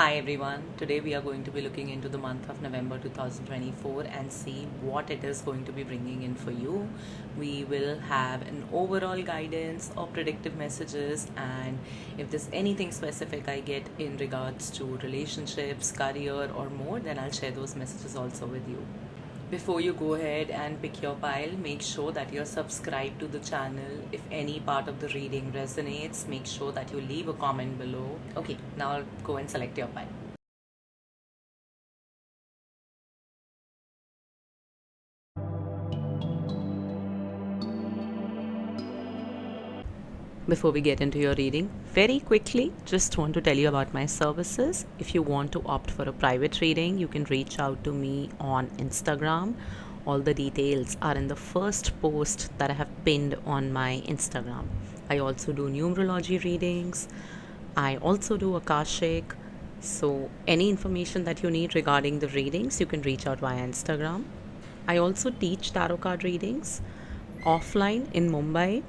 Hi everyone, today we are going to be looking into the month of November 2024 and see what it is going to be bringing in for you. We will have an overall guidance or predictive messages, and if there's anything specific I get in regards to relationships, career or more, then I'll share those messages also with you. Before you go ahead and pick your pile, make sure that you're subscribed to the channel. If any part of the reading resonates, make sure that you leave a comment below. Okay, now I'll go and select your pile. Before we get into your reading, very quickly, just want to tell you about my services. If you want to opt for a private reading, you can reach out to me on Instagram. All the details are in the first post that I have pinned on my Instagram. I also do numerology readings. I also do Akashic. So, any information that you need regarding the readings, you can reach out via Instagram. I also teach tarot card readings offline in Mumbai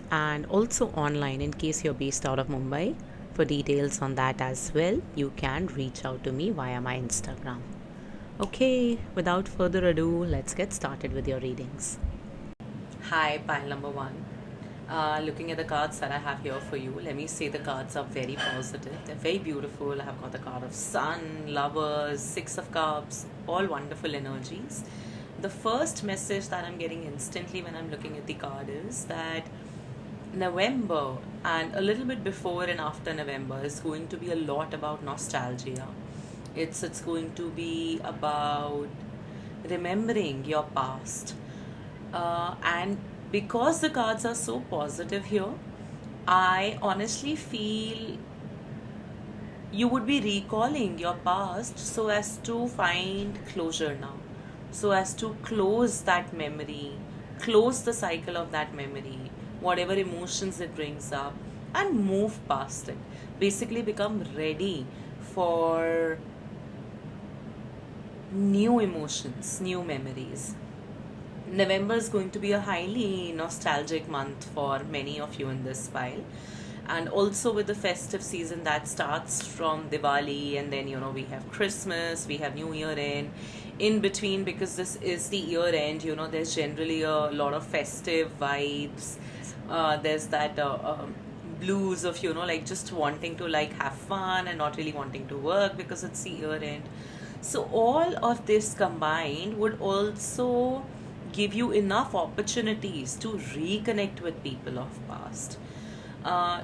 and also online in case you're based out of Mumbai. For details on that as well, you can reach out to me via my Instagram. Okay, without further ado, let's get started with your readings. Hi, pile number one. Looking at the cards that I have here for you, let me say the cards are very positive. They're very beautiful. I have got the card of Sun, Lovers, Six of Cups, all wonderful energies. The first message that I'm getting instantly when I'm looking at the card is that November and a little bit before and after November is going to be a lot about nostalgia. It's going to be about remembering your past. And because the cards are so positive here, I honestly feel you would be recalling your past so as to find closure now, so as to close that memory, close the cycle of that memory, whatever emotions it brings up, and move past it. Basically, become ready for new emotions, new memories. November is going to be a highly nostalgic month for many of you in this file. And also with the festive season that starts from Diwali, and then we have Christmas, we have New Year in between, because this is the year end, there's generally a lot of festive vibes. There's that blues of like just wanting to have fun and not really wanting to work because it's the year end. So all of this combined would also give you enough opportunities to reconnect with people of past.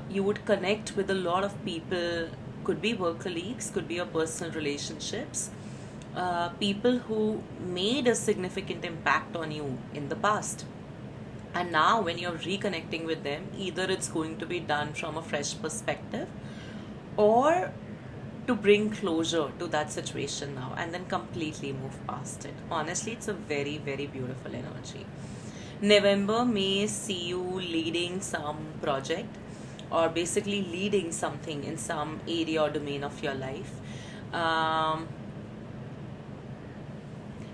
You would connect with a lot of people, could be work colleagues, could be your personal relationships, people who made a significant impact on you in the past. And now when you're reconnecting with them, either it's going to be done from a fresh perspective or to bring closure to that situation now and then completely move past it. Honestly, it's a very, very beautiful energy. November may see you leading some project or basically leading something in some area or domain of your life.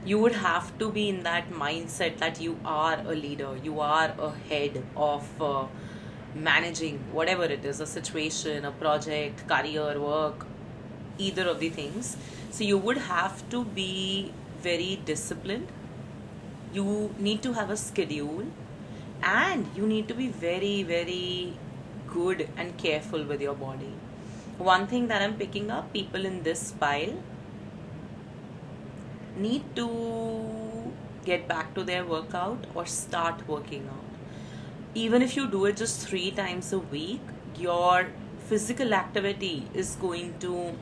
You would have to be in that mindset that you are a leader, you are a head of managing whatever it is, a situation, a project, career, work, either of the things. So you would have to be very disciplined. You need to have a schedule, and you need to be very, very good and careful with your body. One thing that I'm picking up, people in this pile need to get back to their workout or start working out. Even if you do it just 3 times a week, your physical activity is going to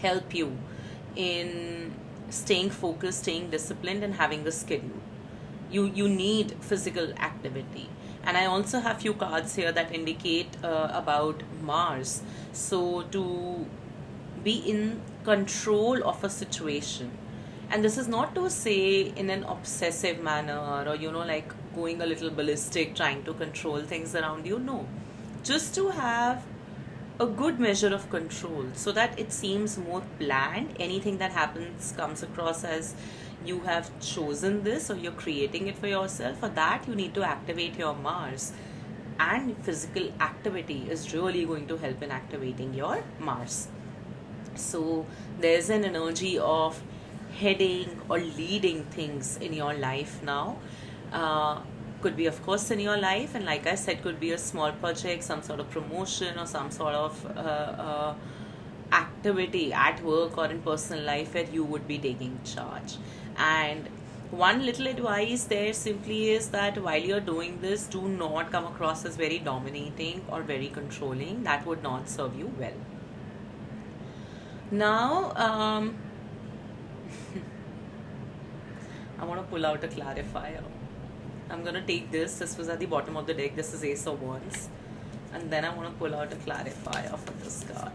help you in staying focused, staying disciplined, and having a schedule. You need physical activity. And I also have few cards here that indicate about Mars. So to be in control of a situation, and this is not to say in an obsessive manner or going a little ballistic trying to control things around you. No, just to have a good measure of control so that it seems more planned. Anything that happens comes across as you have chosen this or you're creating it for yourself. For that, you need to activate your Mars, and physical activity is really going to help in activating your Mars. So there's an energy of heading or leading things in your life now. Uh, could be, of course, in your life, and like I said, could be a small project, some sort of promotion, or some sort of activity at work or in personal life where you would be taking charge. And one little advice there simply is that while you're doing this, do not come across as very dominating or very controlling. That would not serve you well. Now, I want to pull out a clarifier. I'm going to take this. This was at the bottom of the deck. This is Ace of Wands. And then I want to pull out a clarifier for this card.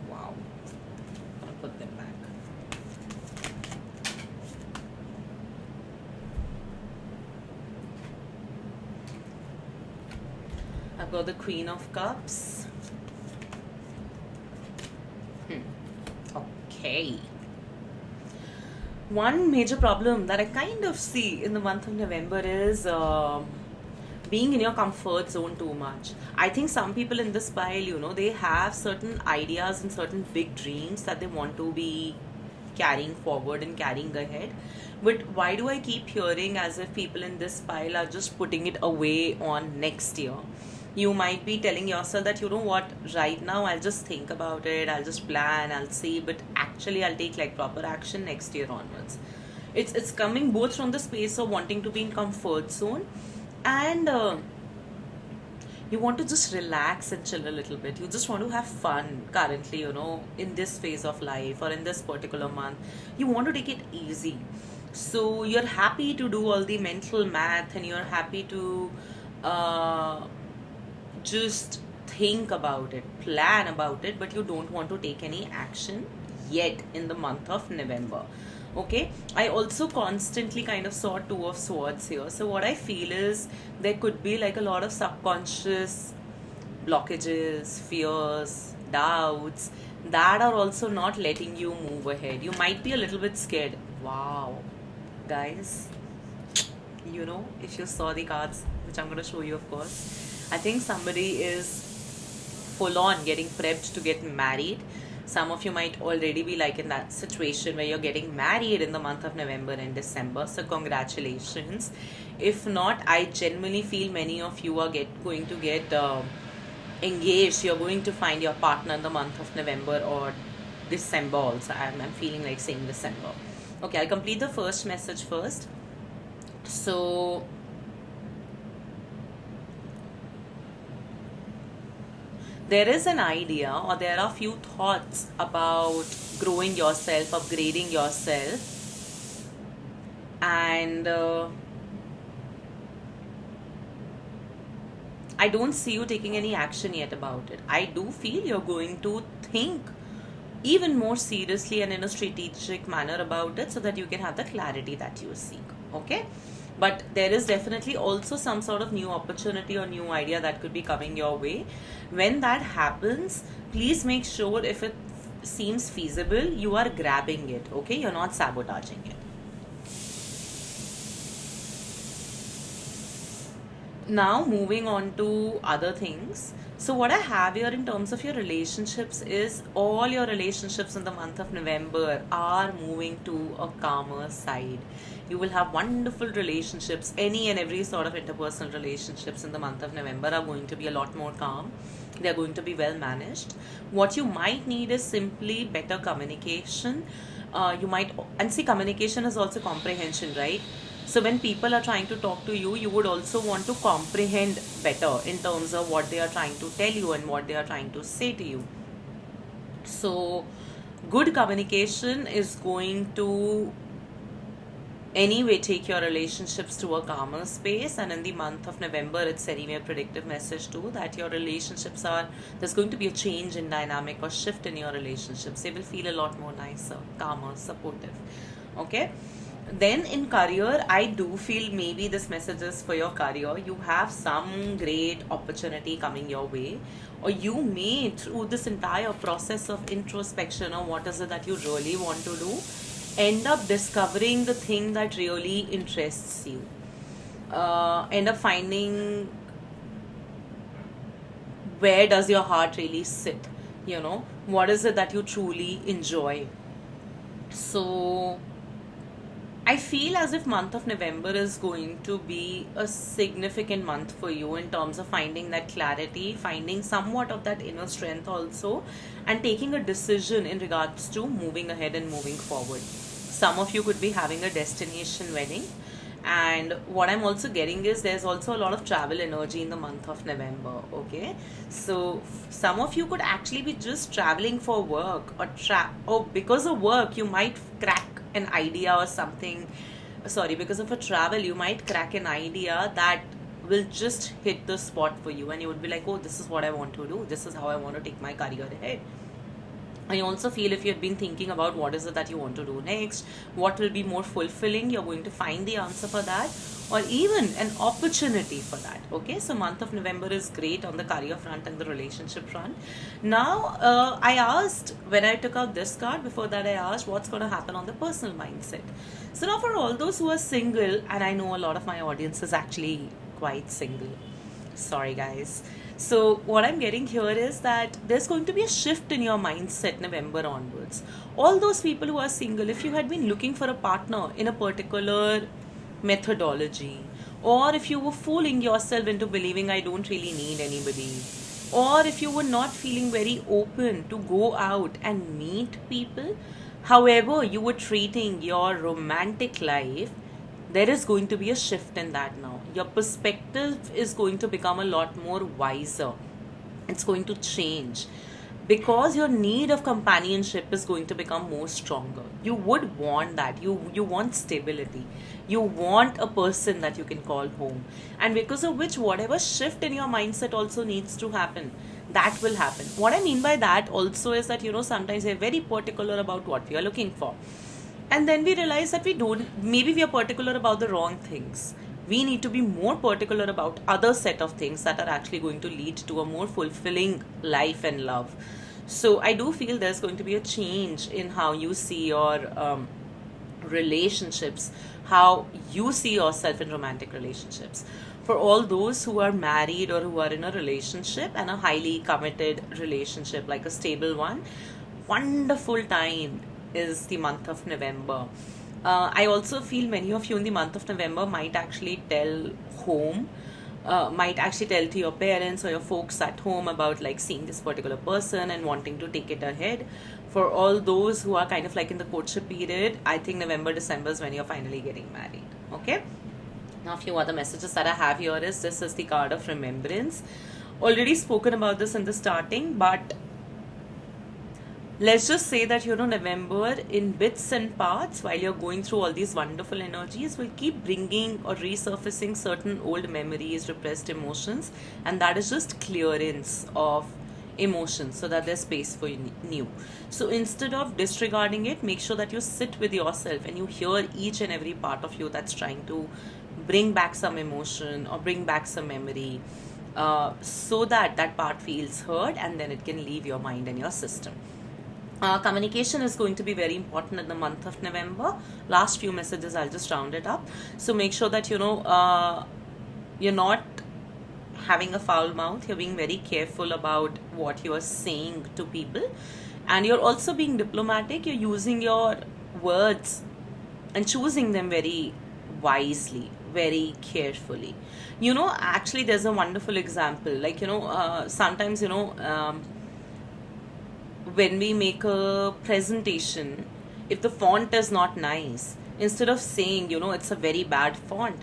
Wow. I'm going to put them back. I've got the Queen of Cups. Okay. One major problem that I kind of see in the month of November is being in your comfort zone too much. I think some people in this pile, they have certain ideas and certain big dreams that they want to be carrying forward and carrying ahead. But why do I keep hearing as if people in this pile are just putting it away on next year? You might be telling yourself that, you know what, right now I'll just think about it, I'll just plan, I'll see, but actually I'll take like proper action next year onwards. It's coming both from the space of wanting to be in comfort zone, and you want to just relax and chill a little bit. You just want to have fun currently, in this phase of life or in this particular month. You want to take it easy. So you're happy to do all the mental math, and you're happy to just think about it, plan about it, but you don't want to take any action yet in the month of November. Okay, I also constantly kind of saw Two of Swords here. So what I feel is there could be like a lot of subconscious blockages, fears, doubts that are also not letting you move ahead. You might be a little bit scared. Wow, guys, if you saw the cards, which I'm going to show you, of course, I think somebody is full on getting prepped to get married. Some of you might already be like in that situation where you're getting married in the month of November and December. So congratulations. If not, I genuinely feel many of you are going to get engaged. You're going to find your partner in the month of November or December also. I'm feeling like saying December. Okay, I'll complete the first message first. So there is an idea, or there are few thoughts about growing yourself, upgrading yourself, and I don't see you taking any action yet about it. I do feel you're going to think even more seriously and in a strategic manner about it so that you can have the clarity that you seek. Okay? But there is definitely also some sort of new opportunity or new idea that could be coming your way. When that happens, please make sure if it seems feasible, you are grabbing it. Okay? You're not sabotaging it. Now moving on to other things. So what I have here in terms of your relationships is all your relationships in the month of November are moving to a calmer side. You will have wonderful relationships. Any and every sort of interpersonal relationships in the month of November are going to be a lot more calm. They are going to be well managed. What you might need is simply better communication. Communication is also comprehension, right? So when people are trying to talk to you, you would also want to comprehend better in terms of what they are trying to tell you and what they are trying to say to you. So good communication is going to anyway take your relationships to a calmer space. And in the month of November, it's anyway a predictive message too that your relationships there's going to be a change in dynamic or shift in your relationships. They will feel a lot more nicer, calmer, supportive. Okay? Then in career, I do feel maybe this message is for your career. You have some great opportunity coming your way, or you may, through this entire process of introspection or what is it that you really want to do, end up discovering the thing that really interests you. End up finding where does your heart really sit. What is it that you truly enjoy? So I feel as if month of November is going to be a significant month for you in terms of finding that clarity, finding somewhat of that inner strength also, and taking a decision in regards to moving ahead and moving forward. Some of you could be having a destination wedding, and what I'm also getting is there's also a lot of travel energy in the month of November. Okay, so some of you could actually be just traveling for work, or because of work you might crack an idea or something. Sorry, because of a travel you might crack an idea that will just hit the spot for you, and you would be like, oh, this is what I want to do, this is how I want to take my career ahead. I also feel if you've been thinking about what is it that you want to do next, what will be more fulfilling, you're going to find the answer for that, or even an opportunity for that. Okay, so month of November is great on the career front and the relationship front. Now, I asked, when I took out this card, before that I asked what's going to happen on the personal mindset. So now for all those who are single, and I know a lot of my audience is actually quite single. Sorry, guys. So, what I'm getting here is that there's going to be a shift in your mindset November onwards. All those people who are single, if you had been looking for a partner in a particular methodology, or if you were fooling yourself into believing I don't really need anybody, or if you were not feeling very open to go out and meet people, however you were treating your romantic life, there is going to be a shift in that now. Your perspective is going to become a lot more wiser. It's going to change because your need of companionship is going to become more stronger. You would want that. You want stability. You want a person that you can call home. And because of which, whatever shift in your mindset also needs to happen, that will happen. What I mean by that also is that, sometimes we're very particular about what we are looking for. And then we realize that maybe we are particular about the wrong things. We need to be more particular about other set of things that are actually going to lead to a more fulfilling life and love. So I do feel there's going to be a change in how you see your relationships, how you see yourself in romantic relationships. For all those who are married or who are in a relationship and a highly committed relationship, like a stable one, wonderful time is the month of November. I also feel many of you in the month of November might actually tell home, might actually tell to your parents or your folks at home about like seeing this particular person and wanting to take it ahead. For all those who are kind of like in the courtship period, I think November, December is when you're finally getting married. Okay. Now, a few other messages that I have here is this is the card of remembrance. Already spoken about this in the starting, but let's just say that, November in bits and parts, while you're going through all these wonderful energies, will keep bringing or resurfacing certain old memories, repressed emotions, and that is just clearance of emotions so that there's space for new. So instead of disregarding it, make sure that you sit with yourself and you hear each and every part of you that's trying to bring back some emotion or bring back some memory, so that that part feels heard, and then it can leave your mind and your system. Communication is going to be very important in the month of November. Last few messages, I'll just round it up. So make sure that, you're not having a foul mouth. You're being very careful about what you are saying to people. And you're also being diplomatic. You're using your words and choosing them very wisely, very carefully. Actually, there's a wonderful example. Like, sometimes, when we make a presentation, if the font is not nice, instead of saying, it's a very bad font,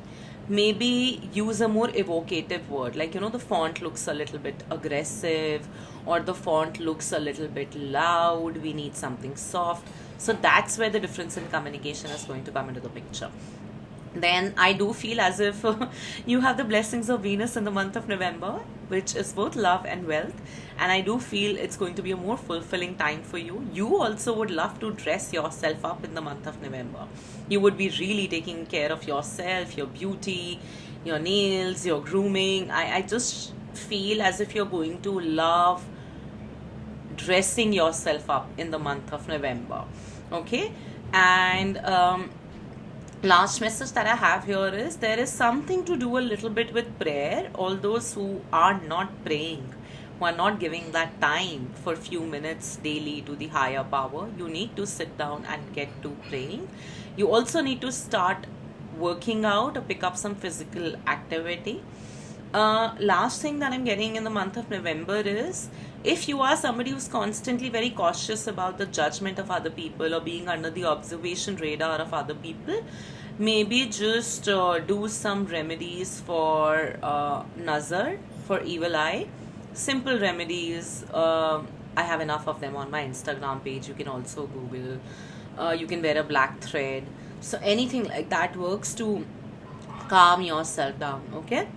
maybe use a more evocative word. Like, the font looks a little bit aggressive, or the font looks a little bit loud. We need something soft. So that's where the difference in communication is going to come into the picture. Then I do feel as if you have the blessings of Venus in the month of November, which is both love and wealth. And I do feel it's going to be a more fulfilling time for you. You also would love to dress yourself up in the month of November. You would be really taking care of yourself, your beauty, your nails, your grooming. I just feel as if you're going to love dressing yourself up in the month of November. Okay? And last message that I have here is there is something to do a little bit with prayer. All those who are not praying, who are not giving that time for few minutes daily to the higher power, you need to sit down and get to praying. You also need to start working out or pick up some physical activity. Last thing that I'm getting in the month of November is, if you are somebody who's constantly very cautious about the judgment of other people or being under the observation radar of other people, maybe just do some remedies for nazar, for evil eye. Simple remedies. I have enough of them on my Instagram page. You can also Google. You can wear a black thread. So anything like that works to calm yourself down. Okay.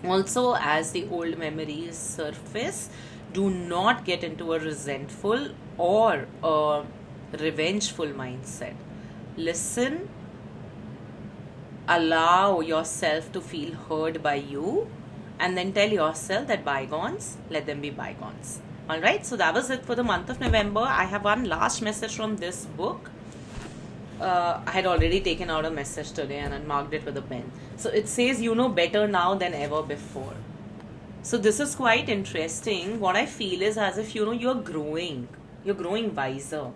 Also, as the old memories surface, do not get into a resentful or a revengeful mindset. Listen, allow yourself to feel heard by you, and then tell yourself that bygones, let them be bygones. Alright, so that was it for the month of November. I have one last message from this book. I had already taken out a message today and unmarked it with a pen. So it says, you know better now than ever before. So this is quite interesting. What I feel is as if, you're growing wiser.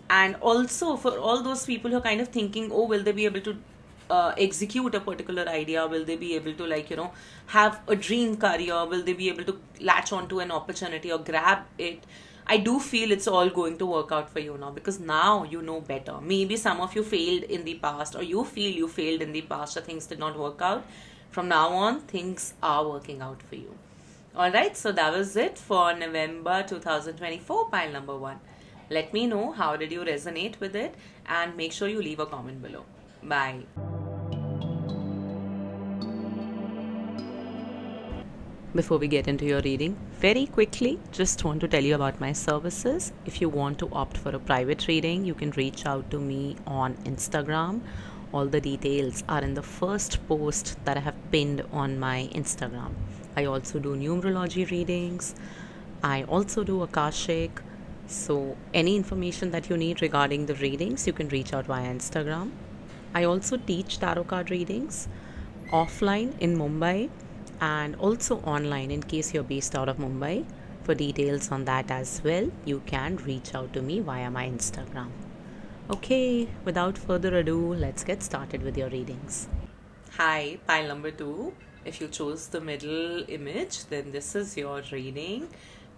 And also for all those people who are kind of thinking, oh, will they be able to execute a particular idea? Will they be able to, have a dream career? Will they be able to latch onto an opportunity or grab it? I do feel it's all going to work out for you now, because now you know better. Maybe some of you failed in the past, or you feel you failed in the past, or things did not work out. From now on, things are working out for you. Alright, so that was it for November 2024, pile number 1. Let me know how did you resonate with it, and make sure you leave a comment below. Bye. Before we get into your reading, very quickly, just want to tell you about my services. If you want to opt for a private reading, you can reach out to me on Instagram. All the details are in the first post that I have pinned on my Instagram. I also do numerology readings. I also do Akashic. So any information that you need regarding the readings, you can reach out via Instagram. I also teach tarot card readings offline in Mumbai, and also online in case you're based out of Mumbai. For details on that as well, you can reach out to me via my Instagram. Okay, without further ado, let's get started with your readings. Hi, pile number 2. If you chose the middle image, then this is your reading.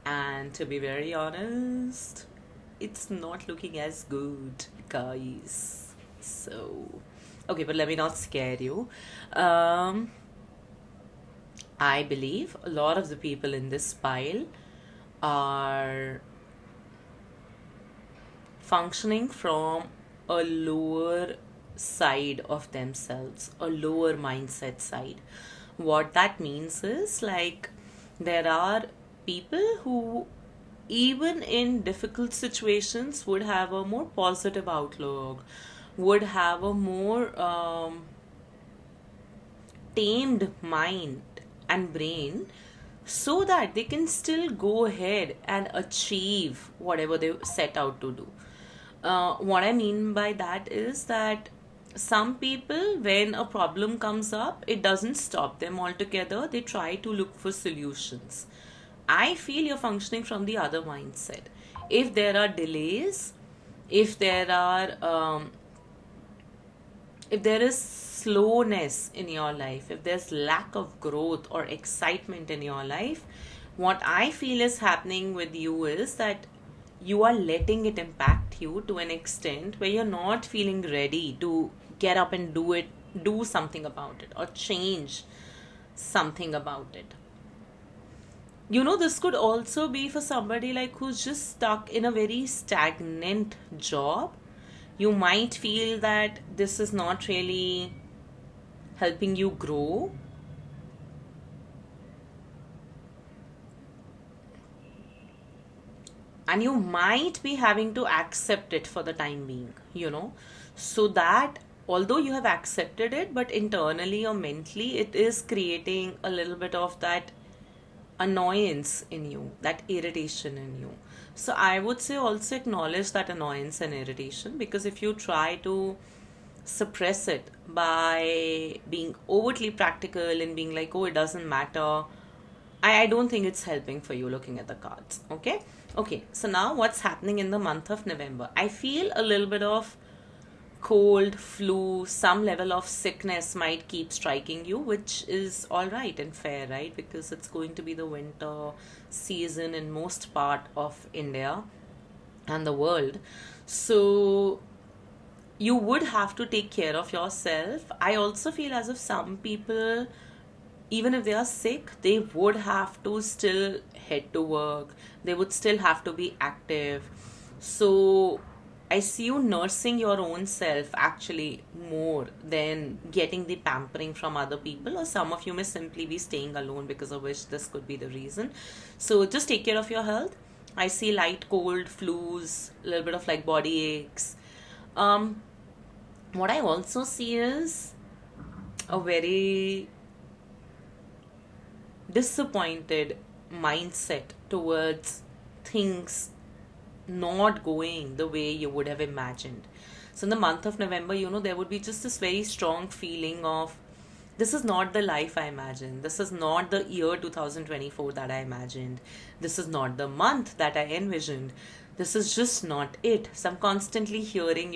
And to be very honest, it's not looking as good, guys. So, okay, but let me not scare you. I believe a lot of the people in this pile are functioning from a lower side of themselves, a lower mindset side. What that means is, like, there are people who, even in difficult situations, would have a more positive outlook, would have a more tamed mind and brain, so that they can still go ahead and achieve whatever they set out to do. What I mean by that is that some people, when a problem comes up, it doesn't stop them altogether. They try to look for solutions. I feel you're functioning from the other mindset. If there are delays, if there is slowness in your life, if there's lack of growth or excitement in your life, what I feel is happening with you is that you are letting it impact you to an extent where you're not feeling ready to get up and do something about it, or change something about it. This could also be for somebody like who's just stuck in a very stagnant job. You might feel that this is not really helping you grow. And you might be having to accept it for the time being, so that although you have accepted it, but internally or mentally, it is creating a little bit of that annoyance in you, that irritation in you. So I would say also acknowledge that annoyance and irritation, because if you try to suppress it by being overtly practical and being like, oh, it doesn't matter, I don't think it's helping for you looking at the cards. Okay. Okay. So now what's happening in the month of November? I feel a little bit of cold, flu, some level of sickness might keep striking you, which is all right and fair, right? Because it's going to be the winter season in most part of India and the world. So you would have to take care of yourself. I also feel as if some people, even if they are sick, they would have to still head to work. They would still have to be active. So I see you nursing your own self actually more than getting the pampering from other people, or some of you may simply be staying alone, because of which this could be the reason. So just take care of your health. I see light cold, flus, a little bit of like body aches. What I also see is a very disappointed mindset towards things not going the way you would have imagined. So in the month of November, there would be just this very strong feeling of, this is not the life I imagined. This is not the year 2024 that I imagined. This is not the month that I envisioned. This is just not it. So I'm constantly hearing,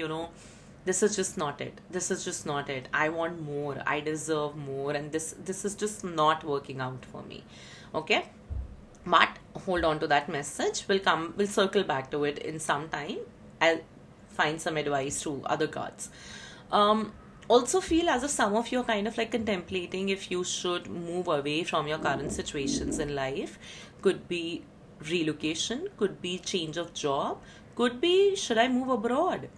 this is just not it. This is just not it. I want more. I deserve more. And this is just not working out for me. Okay? But hold on to that message. We'll circle back to it in some time. I'll find some advice through other cards. Also feel as if some of you are kind of like contemplating if you should move away from your current situations in life. Could be relocation, could be change of job, could be should I move abroad?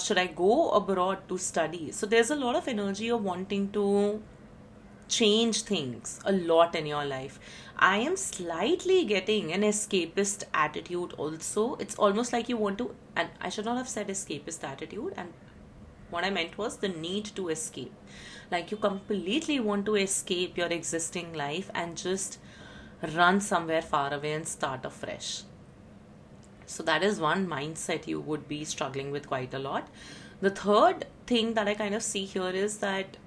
Should I go abroad to study? So there's a lot of energy of wanting to change things a lot in your life. I am slightly getting an escapist attitude also. It's almost like you want to, and I should not have said escapist attitude, and what I meant was the need to escape. Like you completely want to escape your existing life and just run somewhere far away and start afresh. So that is one mindset you would be struggling with quite a lot. The third thing that I kind of see here is that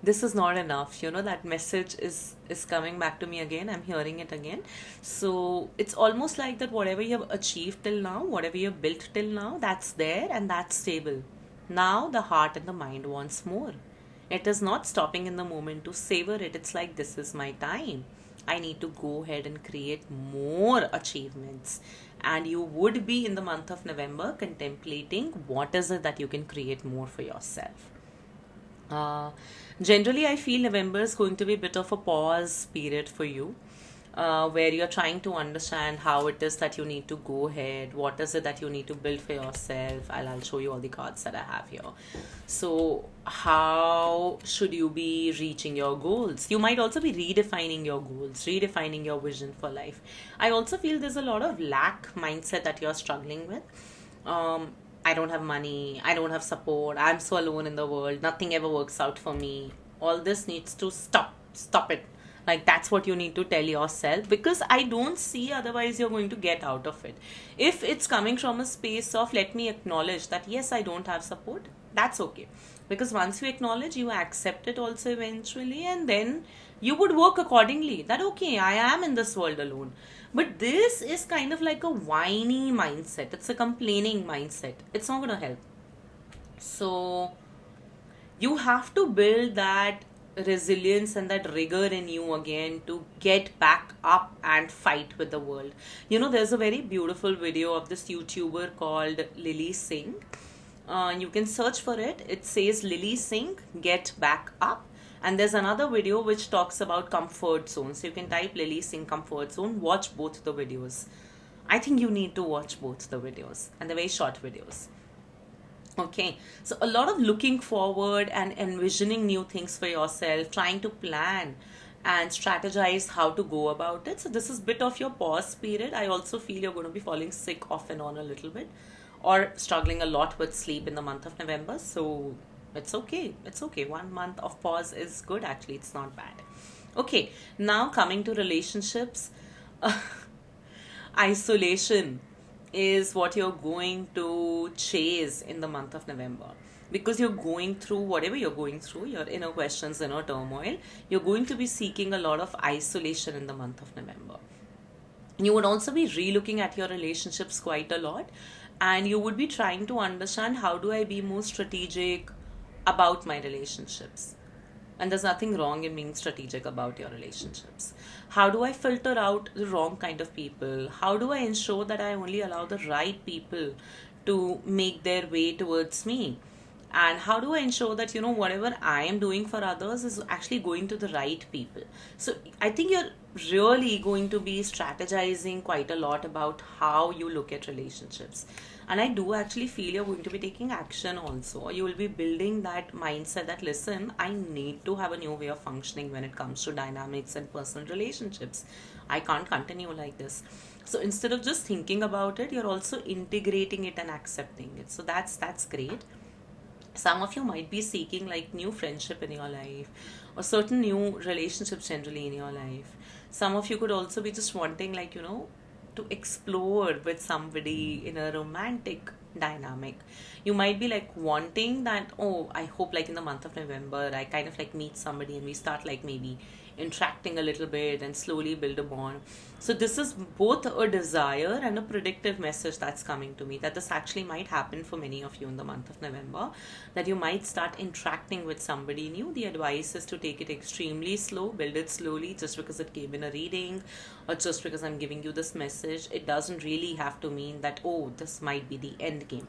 this is not enough. That message is coming back to me again. I'm hearing it again. So it's almost like that whatever you have achieved till now, whatever you have built till now, that's there and that's stable. Now the heart and the mind wants more. It is not stopping in the moment to savor it. It's like, this is my time. I need to go ahead and create more achievements. And you would be in the month of November contemplating what is it that you can create more for yourself. Generally, I feel November is going to be a bit of a pause period for you, where you're trying to understand how it is that you need to go ahead, what is it that you need to build for yourself. I'll show you all the cards that I have here. So how should you be reaching your goals? You might also be redefining your goals, redefining your vision for life. I also feel there's a lot of lack mindset that you're struggling with. I don't have money, I don't have support, I'm so alone in the world, nothing ever works out for me. All this needs to stop it. Like that's what you need to tell yourself, because I don't see otherwise you're going to get out of it. If it's coming from a space of, let me acknowledge that yes, I don't have support, that's okay. Because once you acknowledge, you accept it also eventually, and then you would work accordingly. That okay, I am in this world alone. But this is kind of like a whiny mindset. It's a complaining mindset. It's not going to help. So you have to build that resilience and that rigor in you again to get back up and fight with the world. There's a very beautiful video of this YouTuber called Lily Singh. You can search for it. It says Lily Singh, Get Back Up. And there's another video which talks about comfort zone. So you can type Lily Singh comfort zone, watch both the videos. I think you need to watch both the videos, and they're very short videos. Okay, so a lot of looking forward and envisioning new things for yourself, trying to plan and strategize how to go about it. So this is a bit of your pause period. I also feel you're going to be falling sick off and on a little bit, or struggling a lot with sleep in the month of November. So it's okay. It's okay. 1 month of pause is good. Actually, it's not bad. Okay, now coming to relationships. Isolation is what you're going to chase in the month of November. because you're going through whatever you're going through, your inner questions, inner turmoil, you're going to be seeking a lot of isolation in the month of November. You would also be relooking at your relationships quite a lot, and you would be trying to understand, how do I be more strategic about my relationships? And there's nothing wrong in being strategic about your relationships. How do I filter out the wrong kind of people? How do I ensure that I only allow the right people to make their way towards me? And how do I ensure that, whatever I am doing for others is actually going to the right people? So I think you're really going to be strategizing quite a lot about how you look at relationships. And I do actually feel you're going to be taking action also. You will be building that mindset that, listen, I need to have a new way of functioning when it comes to dynamics and personal relationships. I can't continue like this. So instead of just thinking about it, you're also integrating it and accepting it. So that's great. Some of you might be seeking like new friendship in your life, or certain new relationships generally in your life. Some of you could also be just wanting, like, to explore with somebody in a romantic dynamic. You might be like wanting that, oh, I hope like in the month of November I kind of like meet somebody and we start like maybe interacting a little bit and slowly build a bond. So this is both a desire and a predictive message that's coming to me, that this actually might happen for many of you in the month of November, that you might start interacting with somebody new. The advice is to take it extremely slow, build it slowly. Just because it came in a reading, or just because I'm giving you this message, it doesn't really have to mean that, oh, this might be the end game.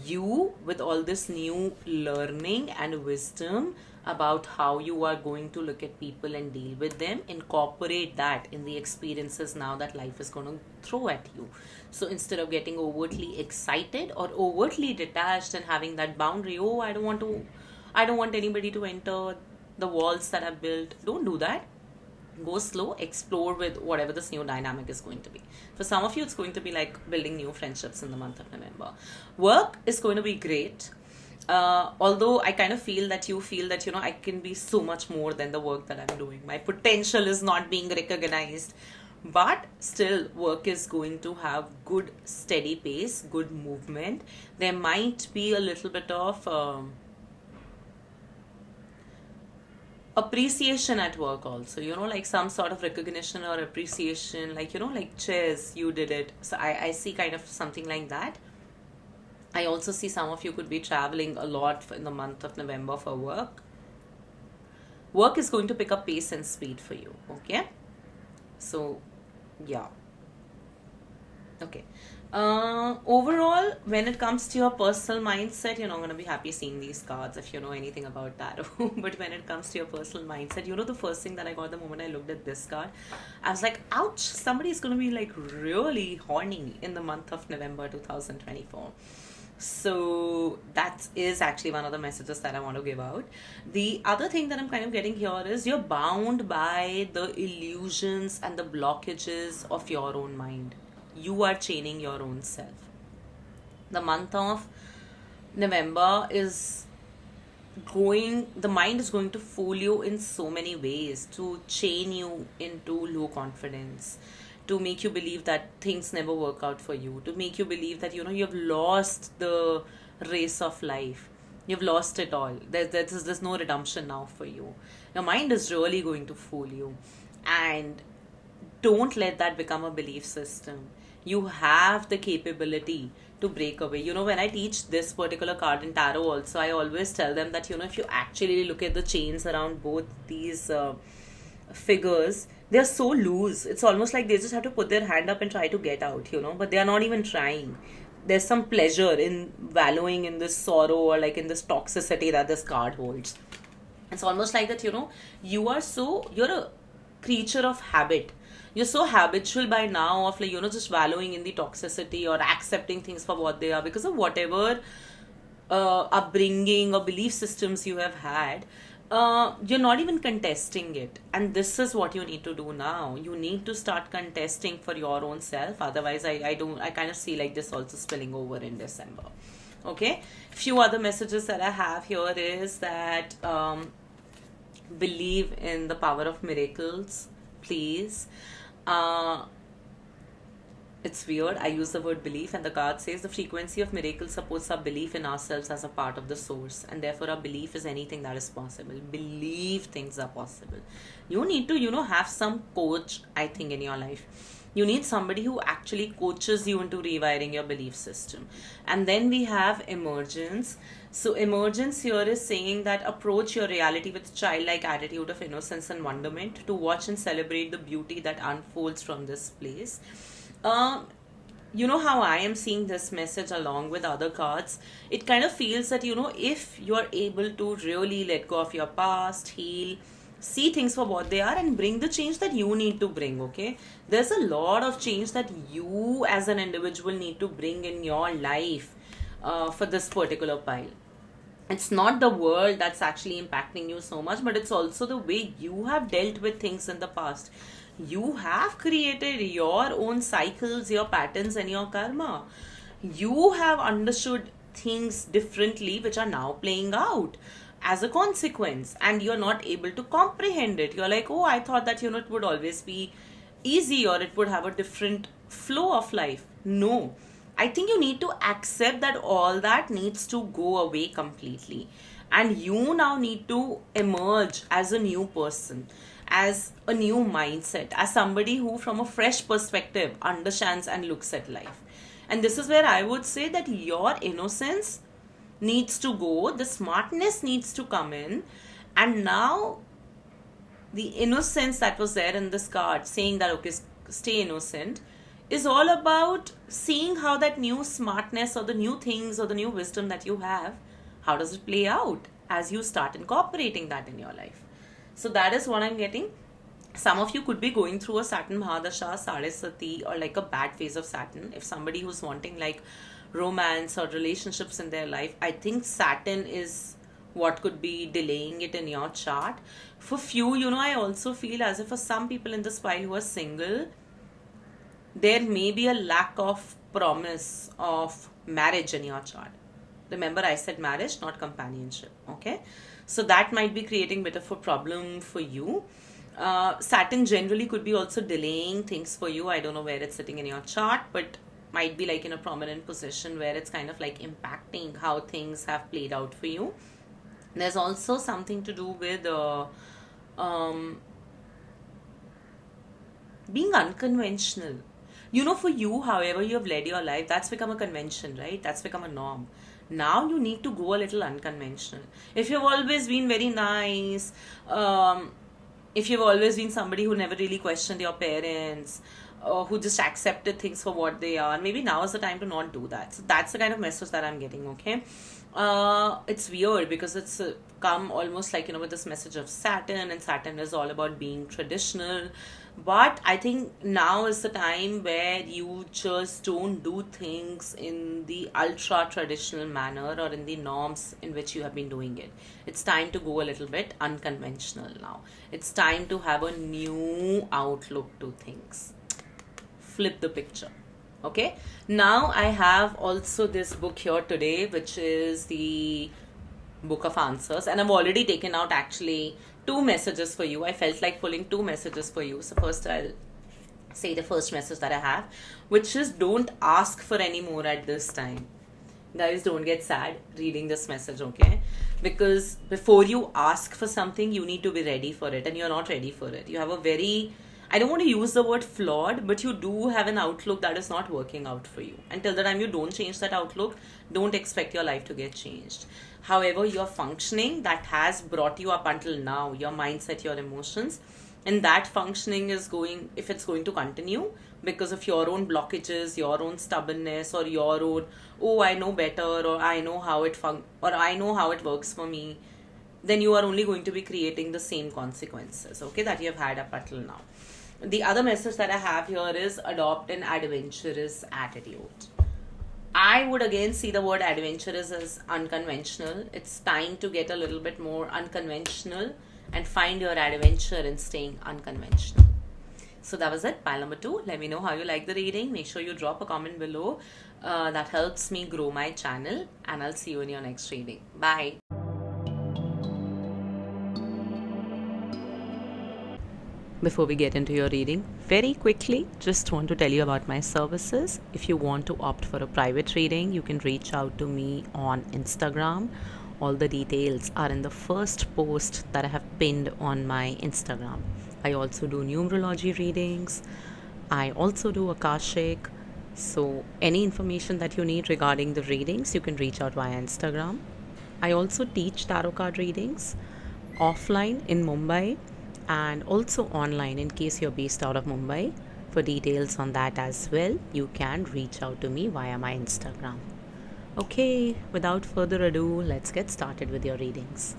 You, with all this new learning and wisdom about how you are going to look at people and deal with them, incorporate that in the experiences now that life is going to throw at you. So instead of getting overtly excited or overtly detached and having that boundary, oh, I don't want anybody to enter the walls that I've built, don't do that. Go slow, explore with whatever this new dynamic is going to be. For some of you, it's going to be like building new friendships in the month of November. Work is going to be great. Although I kind of feel that you feel that, I can be so much more than the work that I'm doing. My potential is not being recognized. But still, work is going to have good steady pace, good movement. There might be a little bit of appreciation at work also, like some sort of recognition or appreciation, like, like cheers, you did it. So I see kind of something like that. I also see some of you could be traveling a lot in the month of November for work. Work is going to pick up pace and speed for you, okay? So, yeah. Okay. Overall, when it comes to your personal mindset, you're not going to be happy seeing these cards if you know anything about tarot. But when it comes to your personal mindset, the first thing that I got the moment I looked at this card, I was like, ouch, somebody is going to be like really horny in the month of November 2024. So that is actually one of the messages that I want to give out. The other thing that I'm kind of getting here is you're bound by the illusions and the blockages of your own mind. You are chaining your own self. The month of November the mind is going to fool you in so many ways, to chain you into low confidence, to make you believe that things never work out for you, to make you believe that, you've lost the race of life. You've lost it all. There's no redemption now for you. Your mind is really going to fool you. And don't let that become a belief system. You have the capability to break away. When I teach this particular card in tarot also, I always tell them that, if you actually look at the chains around both these figures, they're so loose. It's almost like they just have to put their hand up and try to get out, but they are not even trying. There's some pleasure in wallowing in this sorrow, or like in this toxicity that this card holds. It's almost like that, you're a creature of habit. You're so habitual by now of, like, just wallowing in the toxicity or accepting things for what they are because of whatever upbringing or belief systems you have had. You're not even contesting it. And this is what you need to do now. You need to start contesting for your own self. Otherwise, I kind of see like this also spilling over in December. Okay. Few other messages that I have here is that believe in the power of miracles, please. It's weird. I use the word belief, and the card says the frequency of miracle supports our belief in ourselves as a part of the source, and therefore our belief is anything that is possible. Believe things are possible. You need to, have some coach, I think, in your life. You need somebody who actually coaches you into rewiring your belief system. And then we have emergence. So, emergence here is saying that approach your reality with childlike attitude of innocence and wonderment to watch and celebrate the beauty that unfolds from this place. um, you know how I am seeing this message along with other cards? It kind of feels that, if you're able to really let go of your past, heal, see things for what they are, and bring the change that you need to bring, okay? There's a lot of change that you as an individual need to bring in your life for this particular pile. It's not the world that's actually impacting you so much, but it's also the way you have dealt with things in the past. You have created your own cycles, your patterns, and your karma. You have understood things differently, which are now playing out as a consequence, and you're not able to comprehend it. You're like, oh, I thought that, it would always be easy, or it would have a different flow of life. No, I think you need to accept that all that needs to go away completely. And you now need to emerge as a new person, as a new mindset, as somebody who, from a fresh perspective, understands and looks at life. And this is where I would say that your innocence needs to go, the smartness needs to come in. And now, the innocence that was there in this card saying that, okay, stay innocent, is all about seeing how that new smartness or the new things or the new wisdom that you have, how does it play out as you start incorporating that in your life. So that is what I'm getting. Some of you could be going through a Saturn Mahadasha, Saraswati, or like a bad phase of Saturn. If somebody who's wanting like romance or relationships in their life, I think Saturn is what could be delaying it in your chart. For few, I also feel as if for some people in this pile who are single, there may be a lack of promise of marriage in your chart. Remember, I said marriage, not companionship. Okay, so that might be creating a bit of a problem for you. Saturn generally could be also delaying things for you. I don't know where it's sitting in your chart, but might be like in a prominent position where it's kind of like impacting how things have played out for you. There's also something to do with being unconventional. For you, however you have led your life, that's become a convention, right? That's become a norm. Now you need to go a little unconventional. If you've always been very nice, if you've always been somebody who never really questioned your parents, or who just accepted things for what they are, maybe now is the time to not do that. So that's the kind of message that I'm getting, okay? It's weird because it's come almost like, with this message of Saturn, and Saturn is all about being traditional. But I think now is the time where you just don't do things in the ultra traditional manner or in the norms in which you have been doing it. It's time to go a little bit unconventional now. It's time to have a new outlook to things. Flip the picture. Okay, now I have also this book here today, which is the Book of Answers, and I've already taken out actually 2 messages for you. I felt like pulling 2 messages for you. So first I'll say the first message that I have, which is don't ask for any more at this time. Guys, don't get sad reading this message, okay? Because before you ask for something, you need to be ready for it, and you're not ready for it. You have a very, I don't want to use the word flawed, but you do have an outlook that is not working out for you. Until the time you don't change that outlook, don't expect your life to get changed. However, your functioning that has brought you up until now, your mindset, your emotions, and that functioning is going, if it's going to continue because of your own blockages, your own stubbornness, or your own, oh, I know better, or I know how it or I know how it works for me, then you are only going to be creating the same consequences, okay, that you have had up until now. The other message that I have here is adopt an adventurous attitude. I would again see the word adventurous as unconventional. It's time to get a little bit more unconventional and find your adventure in staying unconventional. So that was it, pile number 2. Let me know how you like the reading. Make sure you drop a comment below. That helps me grow my channel, and I'll see you in your next reading. Bye. Before we get into your reading, very quickly, just want to tell you about my services. If you want to opt for a private reading, you can reach out to me on Instagram. All the details are in the first post that I have pinned on my Instagram. I also do numerology readings. I also do Akashic. So, any information that you need regarding the readings, you can reach out via Instagram. I also teach tarot card readings offline in Mumbai and also online in case you're based out of Mumbai. For details on that as well, you can reach out to me via my Instagram. Okay, without further ado, let's get started with your readings.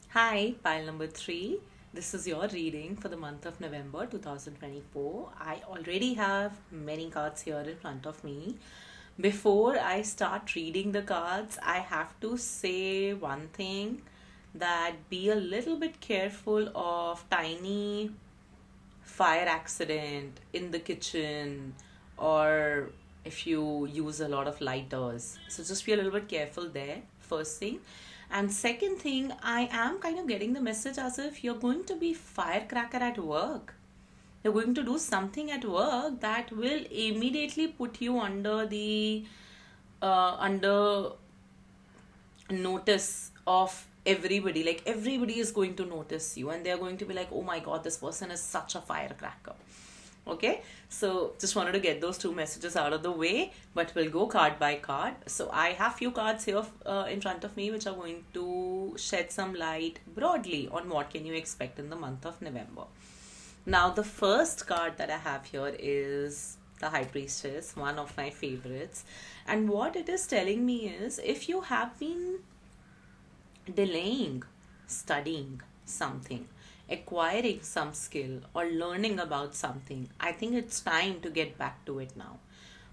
Hi, pile number 3. This is your reading for the month of November 2024. I already have many cards here in front of me. Before I start reading the cards, I have to say one thing, that be a little bit careful of tiny fire accident in the kitchen, or if you use a lot of lighters. So just be a little bit careful there, first thing. And second thing, I am kind of getting the message as if you're going to be firecracker at work. You're going to do something at work that will immediately put you under the under notice of everybody. Like everybody is going to notice you and they're going to be like, oh my god, this person is such a firecracker. Okay, so just wanted to get those two messages out of the way, but we'll go card by card. So I have few cards here in front of me which are going to shed some light broadly on what can you expect in the month of November. Now the first card that I have here is the High Priestess, one of my favorites. And what it is telling me is, if you have been delaying studying something, acquiring some skill, or learning about something, I think it's time to get back to it now.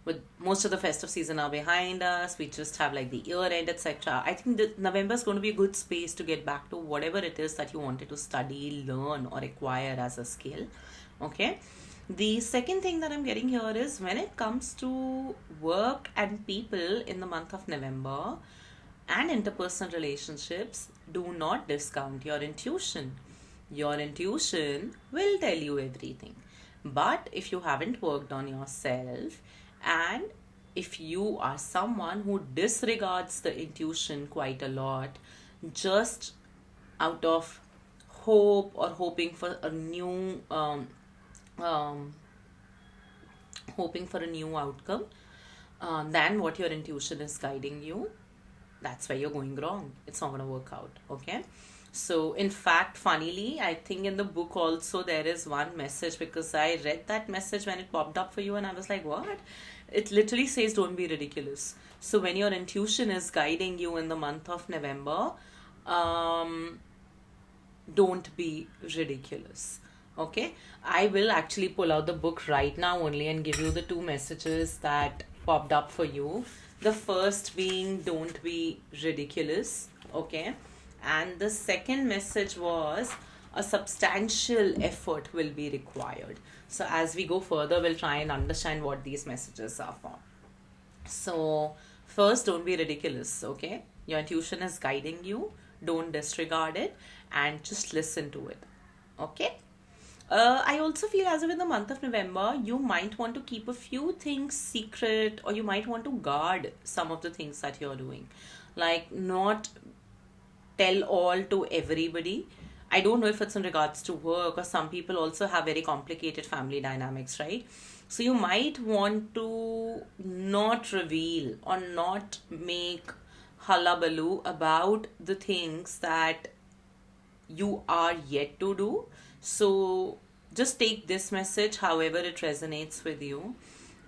With most of the festive season now behind us, we just have like the year end, etc. I think that November is going to be a good space to get back to whatever it is that you wanted to study, learn, or acquire as a skill. Okay. The second thing that I'm getting here is, when it comes to work and people in the month of November and interpersonal relationships, do not discount your intuition. Your intuition will tell you everything. But if you haven't worked on yourself, and if you are someone who disregards the intuition quite a lot, just out of hope or hoping for a new outcome than what your intuition is guiding you, that's where you're going wrong. It's not going to work out. Okay. So in fact, funnily, I think in the book also there is one message, because I read that message when it popped up for you and I was like, what? It literally says, don't be ridiculous. So when your intuition is guiding you in the month of November, don't be ridiculous. Okay, I will actually pull out the book right now only and give you the two messages that popped up for you. The first being, don't be ridiculous. Okay, and the second message was, a substantial effort will be required. So as we go further, we'll try and understand what these messages are for. So first, don't be ridiculous. Okay, your intuition is guiding you. Don't disregard it and just listen to it. Okay. I also feel as if in the month of November, you might want to keep a few things secret, or you might want to guard some of the things that you're doing. Like, not tell all to everybody. I don't know if it's in regards to work, or some people also have very complicated family dynamics, right? So you might want to not reveal or not make hullabaloo about the things that you are yet to do. So just take this message however it resonates with you.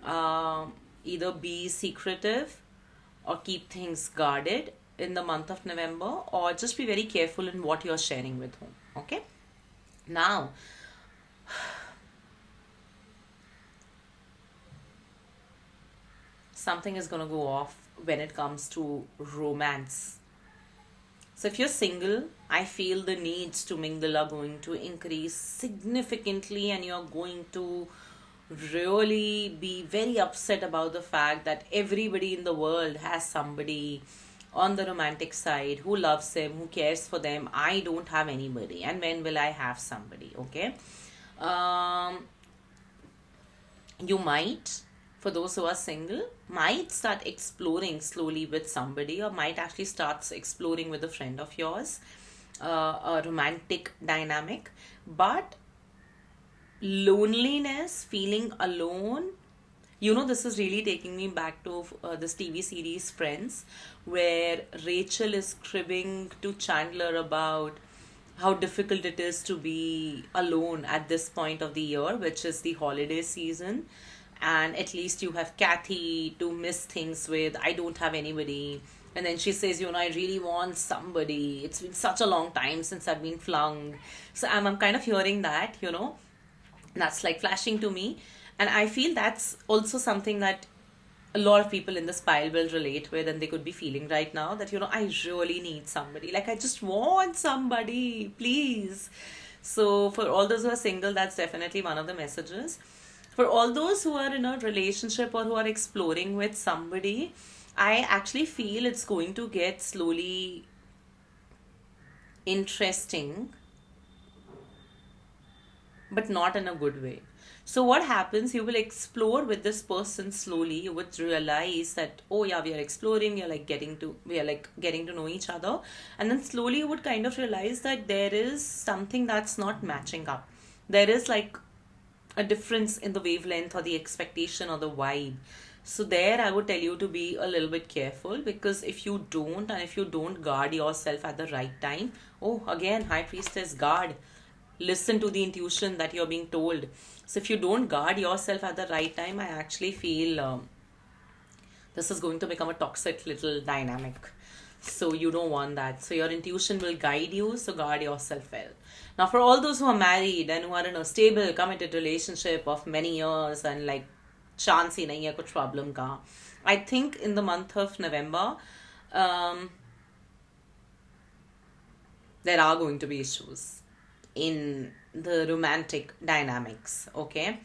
Either be secretive or keep things guarded in the month of November, or just be very careful in what you're sharing with whom. Okay. Now, something is going to go off when it comes to romance. So if you're single, I feel the needs to mingle are going to increase significantly, and you're going to really be very upset about the fact that everybody in the world has somebody on the romantic side who loves them, who cares for them. I don't have anybody, and when will I have somebody? Okay. Um, you might, for those who are single, might start exploring slowly with somebody, or might actually start exploring with a friend of yours, a romantic dynamic. But loneliness, feeling alone, this is really taking me back to this TV series Friends, where Rachel is cribbing to Chandler about how difficult it is to be alone at this point of the year, which is the holiday season. And at least you have Kathy to miss things with. I don't have anybody. And then she says, I really want somebody. It's been such a long time since I've been flung. So I'm kind of hearing that, that's like flashing to me. And I feel that's also something that a lot of people in this pile will relate with, and they could be feeling right now that, I really need somebody. Like, I just want somebody, please. So, for all those who are single, that's definitely one of the messages. For all those who are in a relationship or who are exploring with somebody, I actually feel it's going to get slowly interesting, but not in a good way. So what happens, you will explore with this person slowly. You would realize that, oh yeah, we are exploring, we are like getting to know each other. And then slowly you would kind of realize that there is something that's not matching up. There is like a difference in the wavelength or the expectation or the vibe. So there I would tell you to be a little bit careful, because if you don't guard yourself at the right time, oh again, High Priestess, guard. Listen to the intuition that you're being told. So if you don't guard yourself at the right time, I actually feel this is going to become a toxic little dynamic. So you don't want that. So your intuition will guide you. So guard yourself well. Now, for all those who are married and who are in a stable, committed relationship of many years and like chance hi nahi hai kuch problem ka, I think in the month of November, there are going to be issues in the romantic dynamics. Okay,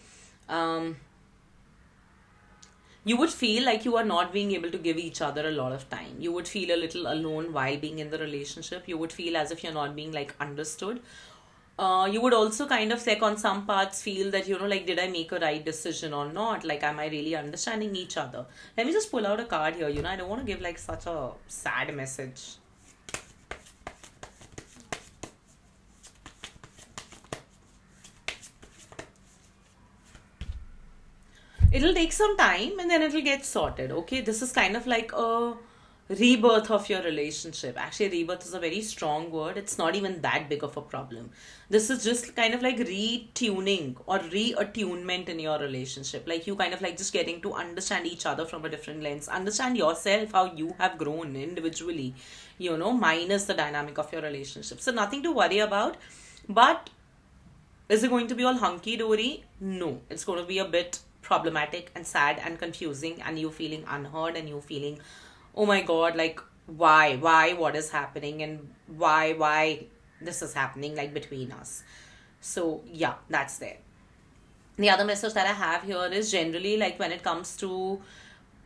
you would feel like you are not being able to give each other a lot of time. You would feel a little alone while being in the relationship. You would feel as if you're not being like understood. You would also kind of like on some parts feel that, like, did I make a right decision or not? Like, am I really understanding each other? Let me just pull out a card here. I don't want to give like such a sad message. It'll take some time and then it'll get sorted. Okay, this is kind of like a rebirth of your relationship. Actually, rebirth is a very strong word. It's not even that big of a problem. This is just kind of like retuning or reattunement in your relationship. Like, you kind of like just getting to understand each other from a different lens, understand yourself, how you have grown individually, minus the dynamic of your relationship. So nothing to worry about. But is it going to be all hunky dory? No, it's going to be a bit problematic and sad and confusing, and you feeling unheard, and you feeling, oh my god, like, why, what is happening, and why this is happening like between us. So yeah, that's there. The other message that I have here is generally like when it comes to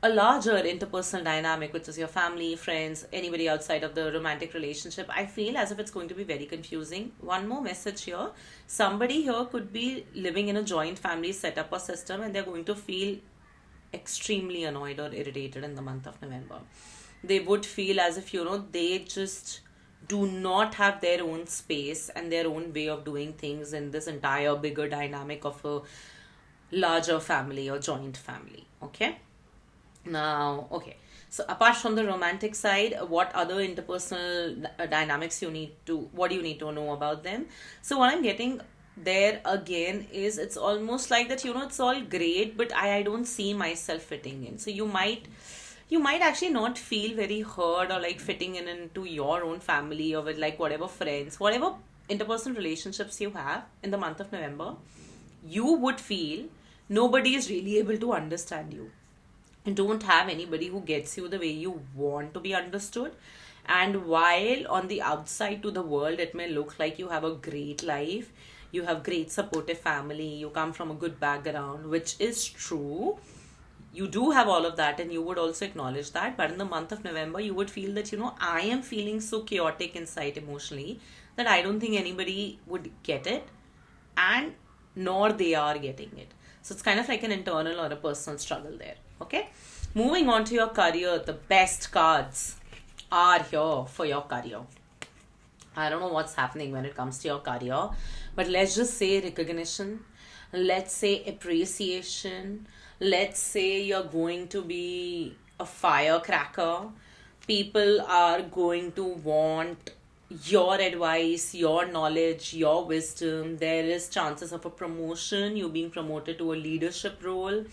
a larger interpersonal dynamic, which is your family, friends, anybody outside of the romantic relationship, I feel as if it's going to be very confusing. One more message here. Somebody here could be living in a joint family setup or system, and they're going to feel extremely annoyed or irritated in the month of November. They would feel as if, they just do not have their own space and their own way of doing things in this entire bigger dynamic of a larger family or joint family. Okay. Now, okay. So apart from the romantic side, what other interpersonal dynamics what do you need to know about them? So what I'm getting there again is, it's almost like that, it's all great, but I don't see myself fitting in. So you might actually not feel very heard or like fitting in into your own family or with like whatever friends, whatever interpersonal relationships you have in the month of November. You would feel nobody is really able to understand you. You don't have anybody who gets you the way you want to be understood. And while on the outside to the world it may look like you have a great life, you have great supportive family, you come from a good background, which is true, you do have all of that, and you would also acknowledge that. But in the month of November, you would feel that, I am feeling so chaotic inside emotionally that I don't think anybody would get it. And nor they are getting it. So it's kind of like an internal or a personal struggle there. Okay, moving on to your career, the best cards are here for your career. I don't know what's happening when it comes to your career, but let's just say recognition, let's say appreciation, let's say you're going to be a firecracker. People are going to want your advice, your knowledge, your wisdom. There is chances of a promotion, you being promoted to a leadership role,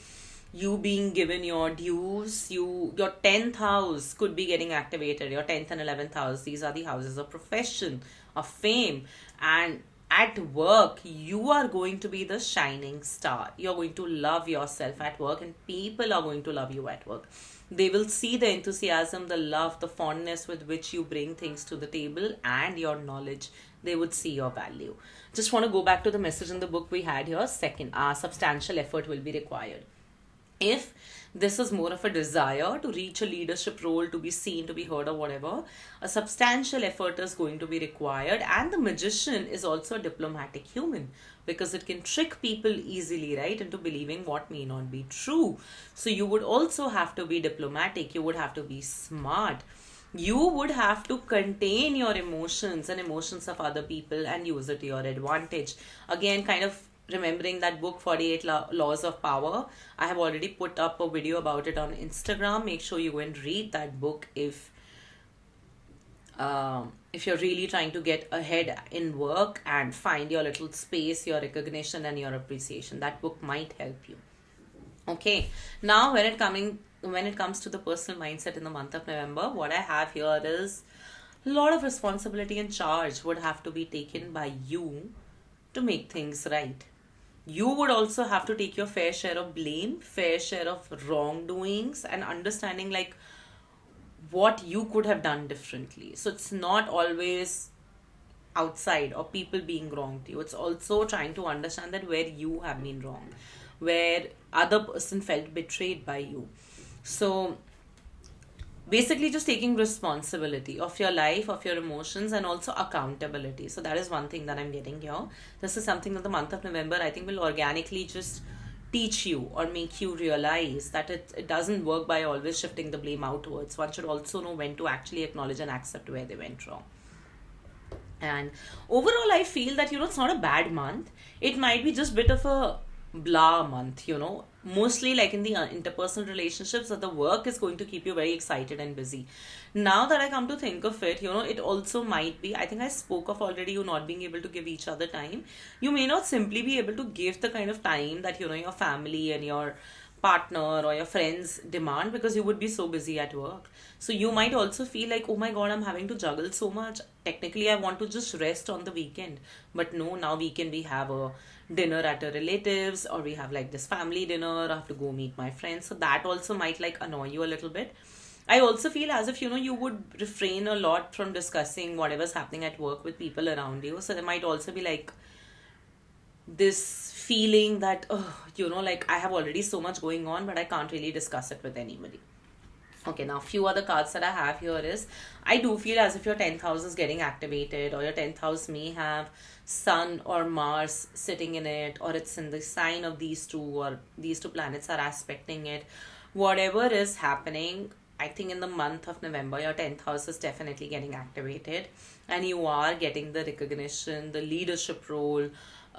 you being given your dues. Your 10th house could be getting activated. Your 10th and 11th house, these are the houses of profession, of fame. And at work, you are going to be the shining star. You're going to love yourself at work, and people are going to love you at work. They will see the enthusiasm, the love, the fondness with which you bring things to the table, and your knowledge. They would see your value. Just want to go back to the message in the book we had here. Second, substantial effort will be required. If this is more of a desire to reach a leadership role, to be seen, to be heard, or whatever, a substantial effort is going to be required. And the magician is also a diplomatic human, because it can trick people easily, right, into believing what may not be true. So you would also have to be diplomatic. You would have to be smart. You would have to contain your emotions and emotions of other people and use it to your advantage. Again, kind of remembering that book 48 Laws of Power. I have already put up a video about it on Instagram. Make sure you go and read that book if you're really trying to get ahead in work and find your little space, your recognition and your appreciation. That book might help you. Okay, now when it comes to the personal mindset in the month of November, what I have here is a lot of responsibility and charge would have to be taken by you to make things right. You would also have to take your fair share of blame, fair share of wrongdoings, and understanding like what you could have done differently. So it's not always outside or people being wrong to you. It's also trying to understand that where you have been wrong, where other person felt betrayed by you. So basically just taking responsibility of your life, of your emotions, and also accountability. So that is one thing that I'm getting here. This is something that the month of November I think will organically just teach you or make you realize that it doesn't work by always shifting the blame outwards. One should also know when to actually acknowledge and accept where they went wrong. And overall I feel that it's not a bad month. It might be just a bit of a blah month, mostly like in the interpersonal relationships, that the work is going to keep you very excited and busy. Now that I come to think of it, it also might be, I think I spoke of already, you not being able to give each other time. You may not simply be able to give the kind of time that your family and your partner or your friends demand, because you would be so busy at work. So you might also feel like, oh my god, I'm having to juggle so much. Technically I want to just rest on the weekend, but no, now weekend we have a dinner at a relatives, or we have like this family dinner, I have to go meet my friends. So that also might like annoy you a little bit. I also feel as if you would refrain a lot from discussing whatever's happening at work with people around you. So there might also be like this feeling that like I have already so much going on, but I can't really discuss it with anybody. Okay, now few other cards that I have here is, I do feel as if your 10th house is getting activated, or your 10th house may have Sun or Mars sitting in it, or it's in the sign of these two, or these two planets are aspecting it. Whatever is happening, I think in the month of November, your 10th house is definitely getting activated, and you are getting the recognition, the leadership role.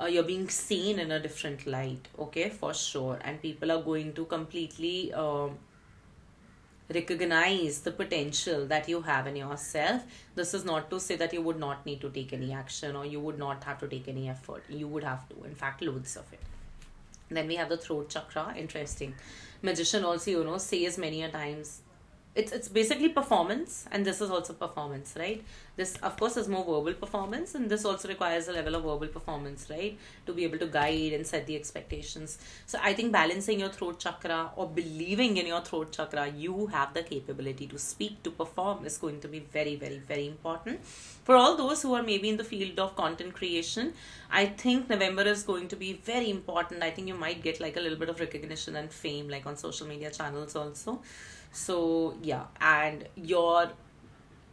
You're being seen in a different light, okay, for sure. And people are going to completely recognize the potential that you have in yourself. This is not to say that you would not need to take any action, or you would not have to take any effort. You would have to, in fact, loads of it. Then we have the throat chakra. Interesting. Magician also, says many a times, it's basically performance, and this is also performance, right? This of course is more verbal performance, and this also requires a level of verbal performance, right, to be able to guide and set the expectations. So I think balancing your throat chakra, or believing in your throat chakra, you have the capability to speak, to perform, is going to be very, very, very important. For all those who are maybe in the field of content creation, I think November is going to be very important. I think you might get like a little bit of recognition and fame, like on social media channels also. So yeah, and your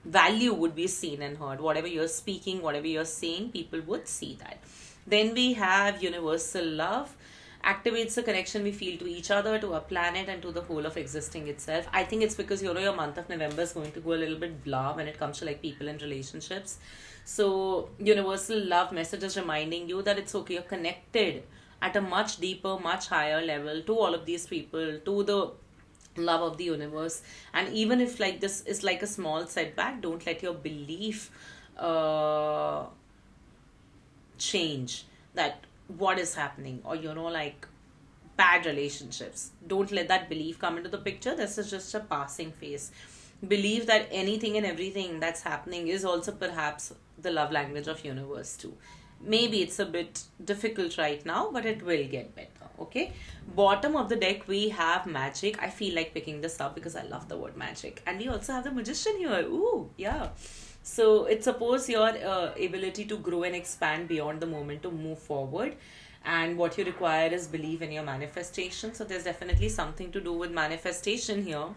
value would be seen and heard. Whatever you're speaking, whatever you're saying, people would see that. Then we have universal love. Activates the connection we feel to each other, to our planet, and to the whole of existing itself. I think it's because your month of November is going to go a little bit blah when it comes to like people and relationships. So universal love message is reminding you that it's okay, you're connected at a much deeper, much higher level to all of these people, to the love of the universe. And even if like this is like a small setback, don't let your belief uh change that what is happening, or like bad relationships. Don't let that belief come into the picture. This is just a passing phase. Believe that anything and everything that's happening is also perhaps the love language of universe too. Maybe it's a bit difficult right now, but it will get better. Okay, bottom of the deck we have magic. I feel like picking this up because I love the word magic, and we also have the magician here. Ooh, yeah. So it supports your ability to grow and expand beyond the moment to move forward. And what you require is belief in your manifestation. So there's definitely something to do with manifestation here.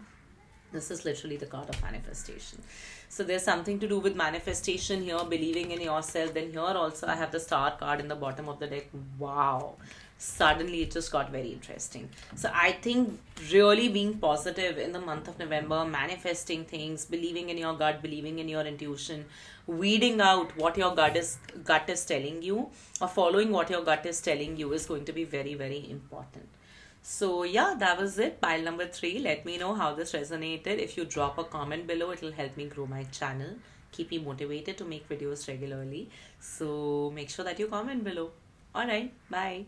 This is literally the card of manifestation. So there's something to do with manifestation here, believing in yourself. Then here also I have the star card in the bottom of the deck. Wow. Suddenly it just got very interesting. So I think really being positive in the month of November, manifesting things, believing in your gut, believing in your intuition, weeding out what your gut is telling you, or following what your gut is telling you is going to be very, very important. So yeah, that was it. Pile number 3. Let me know how this resonated. If you drop a comment below, it will help me grow my channel. Keep me motivated to make videos regularly. So make sure that you comment below. Alright, bye.